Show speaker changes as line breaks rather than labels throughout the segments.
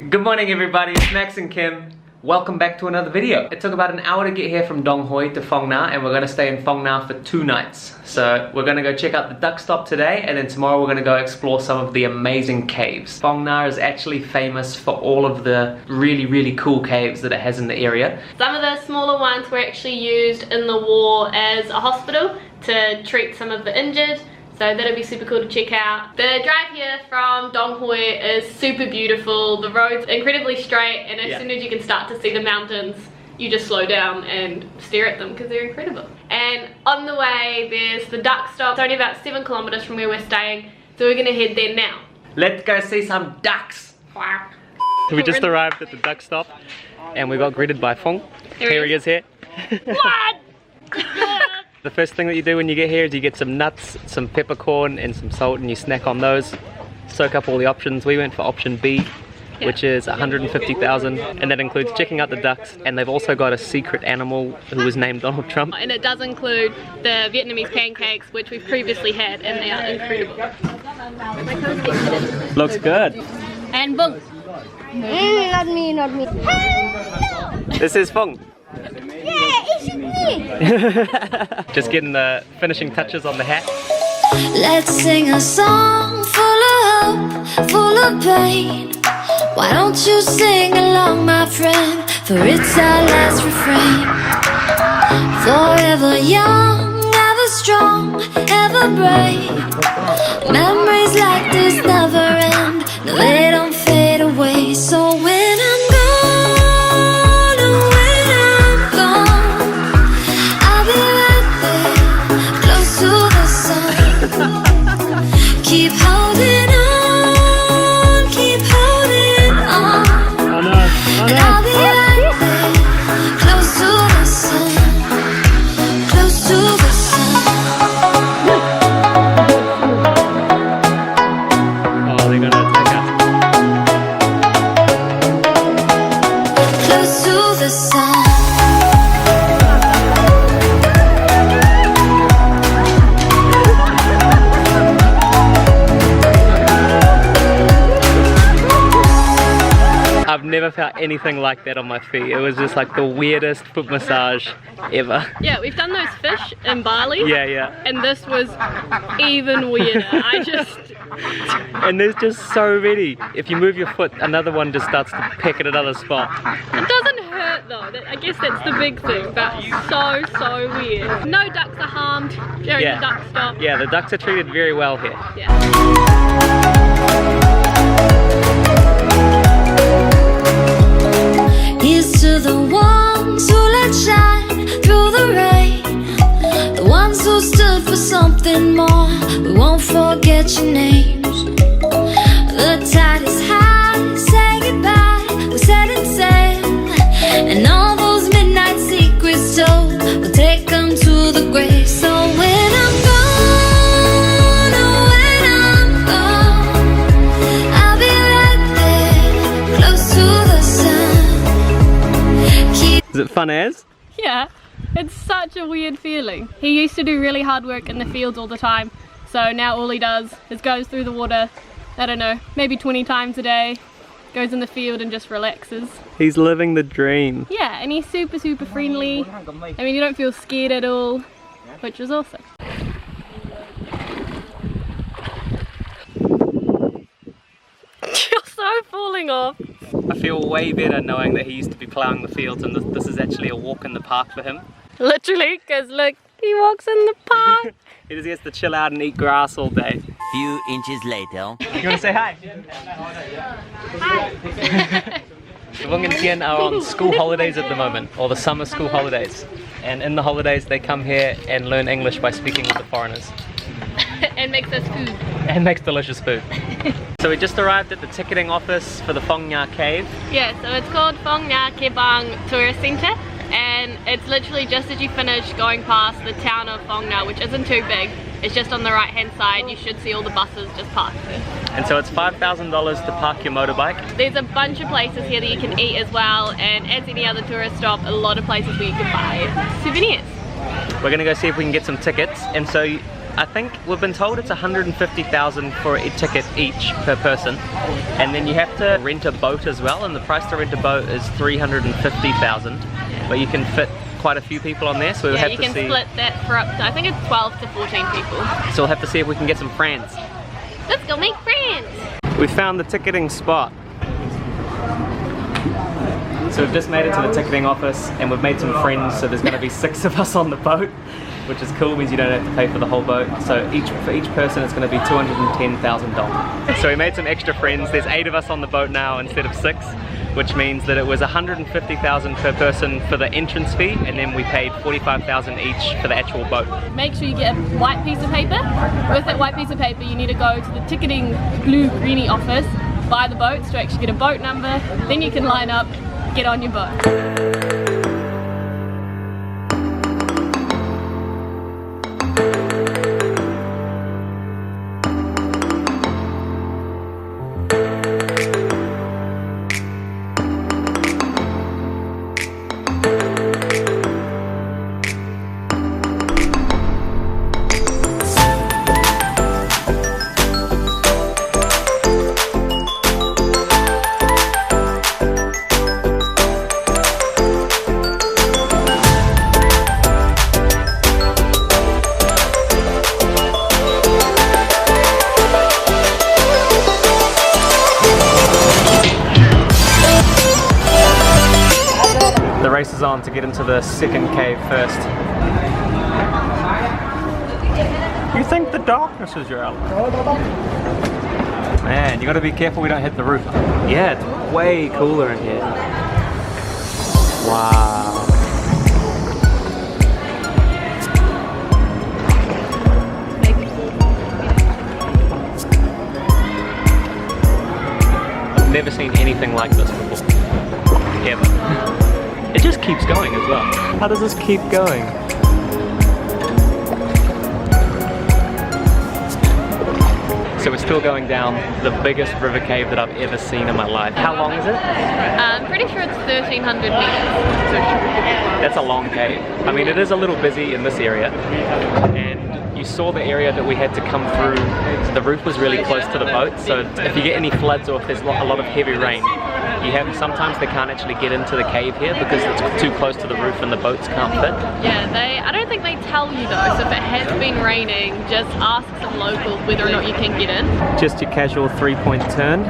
Good morning everybody, it's Max and Kim. Welcome back to another video. It took about an hour to get here from Dong Hoi to Phong Nha, and we're going to stay in Phong Nha for 2 nights. So we're going to go check out the duck stop today, and then tomorrow we're going to go explore some of the amazing caves. Phong Nha is actually famous for all of the really cool caves that it has in the area.
Some of the smaller ones were actually used in the war as a hospital to treat some of the injured. So that'll be super cool to check out. The drive here from Dong Hoi is super beautiful. The road's incredibly straight, and as soon as you can start to see the mountains, you just slow down and stare at them because they're incredible. And on the way, there's the duck stop. It's only about 7 kilometers from where we're staying, so we're gonna head there now.
Let's go see some ducks. We just arrived at the duck stop, and we got greeted by Phong. Here he is here.
What?
The first thing that you do when you get here is you get some nuts, some peppercorn and some salt, and you snack on those. Soak up all the options. We went for option B, which is 150,000, and that includes checking out the ducks, and they've also got a secret animal who was named Donald Trump.
And it does include the Vietnamese pancakes, which we've previously had, and they are incredible.
Looks good.
And boom.
Not me, not me.
This is Phong.
Yeah, it's me.
Just getting the finishing touches on the hat.
Let's sing a song full of hope, full of pain. Why don't you sing along, my friend? For it's our last refrain. Forever young, ever strong, ever brave. Memories like this never end. No, they don't fade away. So when I'm gone, and when I'm gone, I'll be right there, close to the sun. Keep holding on, keep holding on. And I'll be right there, close to the sun, close to the sun.
Oh, they're gonna attack us.
Close to the sun.
I've never felt anything like that on my feet. It was just like the weirdest foot massage ever.
Yeah, we've done those fish in Bali.
Yeah.
And this was even weirder.
And there's just so many. If you move your foot, another one just starts to peck at another spot.
It doesn't hurt though. I guess that's the big thing, but so weird. No ducks are harmed during the duck stop.
Yeah, the ducks are treated very well here.
Yeah.
Here's to the ones who let shine through the rain, the ones who stood for something more. We won't forget your names. The tide is high, say goodbye, we're setting sail, and all those midnight secrets told, we'll take them to the grave. So when I'm gone, oh when I'm gone, I'll be right there, close to the sun.
Is it fun as?
Yeah, it's such a weird feeling. He used to do really hard work in the fields all the time, so now all he does is goes through the water, I don't know, maybe 20 times a day, goes in the field and just relaxes.
He's living the dream.
Yeah, and he's super friendly. I mean, you don't feel scared at all, which is awesome. You're so falling off.
I feel way better knowing that he used to be ploughing the fields, and this is actually a walk in the park for him.
Literally, because look, he walks in the park.
He just gets to chill out and eat grass all day.
Few inches later.
You want to say hi?
Hi.
Phong and Tien are on school holidays at the moment, or the summer school holidays. And in the holidays they come here and learn English by speaking with the foreigners.
And makes us food.
And makes delicious food. So we just arrived at the ticketing office for the Phong Nha Cave.
Yeah, so it's called Phong Nha Cave Tourist Centre, and it's literally just as you finish going past the town of Phong Nha, which isn't too big. It's just on the right hand side. You should see all the buses just parked there.
And so it's $5,000 to park your motorbike.
There's a bunch of places here that you can eat as well, and as any other tourist stop, a lot of places where you can buy souvenirs.
We're gonna go see if we can get some tickets, and so I think we've been told it's 150,000 for a ticket each per person, and then you have to rent a boat as well, and the price to rent a boat is 350,000, but you can fit quite a few people on there, so we'll have to see.
Yeah, you can split that for up to, I think it's 12 to 14 people.
So we'll have to see if we can get some friends.
Let's go make friends!
We found the ticketing spot. So we've just made it to the ticketing office and we've made some friends, so there's going to be 6 of us on the boat, which is cool, means you don't have to pay for the whole boat. So for each person it's going to be $210,000. So we made some extra friends. There's 8 of us on the boat now instead of 6, which means that it was 150,000 per person for the entrance fee, and then we paid 45,000 each for the actual boat.
Make sure you get a white piece of paper. With that white piece of paper you need to go to the ticketing blue-greeny office, buy the boats to actually get a boat number, then you can line up, get on your boat.
The race is on to get into the second cave first. You think the darkness is your ally? Man, you gotta be careful we don't hit the roof. Yeah, it's way cooler in here. Wow. I've never seen anything like this before. Ever. It just keeps going as well. How does this keep going? So we're still going down the biggest river cave that I've ever seen in my life. How long is it?
I'm pretty sure it's 1,300 meters.
That's a long cave. I mean, it is a little busy in this area. And you saw the area that we had to come through. The roof was really close to the boat, so if you get any floods or if there's a lot of heavy rain, sometimes they can't actually get into the cave here because it's too close to the roof and the boats can't fit.
Yeah, I don't think they tell you though, so if it has been raining, just ask some locals whether or not you can get in.
Just your casual 3-point turn.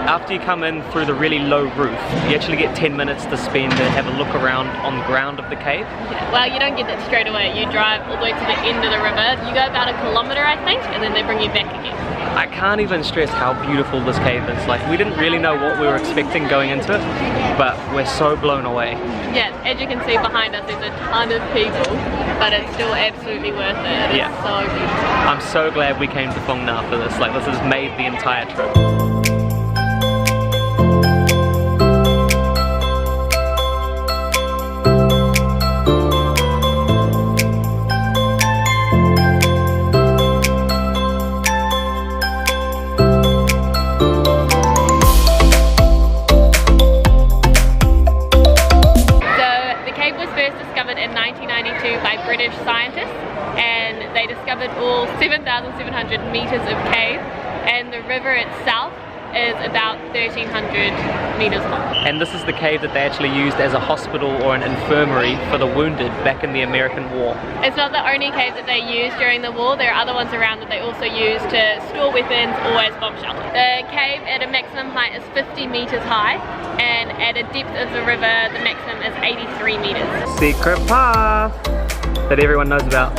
After you come in through the really low roof, you actually get 10 minutes to spend and have a look around on the ground of the cave.
Yeah, well, you don't get that straight away. You drive all the way to the end of the river. You go about 1 kilometer, I think, and then they bring you back again.
I can't even stress how beautiful this cave is. Like, we didn't really know what we were expecting going into it, but we're so blown away.
Yeah, as you can see behind us, there's a ton of people, but it's still absolutely worth it. It's so beautiful.
I'm so glad we came to Phong Nha for this. Like, this has made the entire trip.
By British scientists, and they discovered all 7,700 meters of cave, and the river itself is about 1,300 meters long.
And this is the cave that they actually used as a hospital or an infirmary for the wounded back in the American War.
It's not the only cave that they used during the war. There are other ones around that they also use to store weapons or as bomb shelter. The cave at a maximum height is 50 meters high, and at a depth of the river the maximum is 83 meters. Secret path that everyone knows about.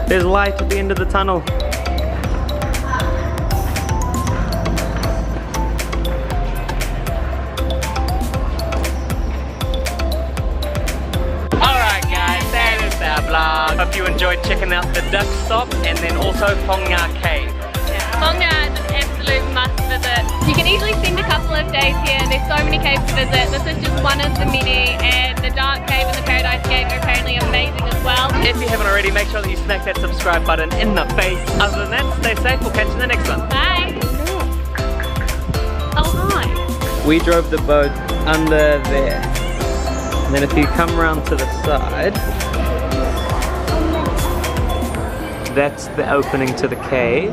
There's light at the end of the tunnel. Vlog. Hope you enjoyed checking out the duck stop and then also Phong Nha Cave. Yeah, Phong Nha is an absolute must visit. You can easily spend a couple of days here. There's so many caves to visit. This is just one of the many, and the Dark Cave and the Paradise Cave are apparently amazing as well. If you haven't already, make sure that you smack that subscribe button in the face. Other than that, stay safe. We'll catch you in the next one. Bye. Oh, hi. We drove the boat under there. And then if you come around to the side,
That's the opening to the cave.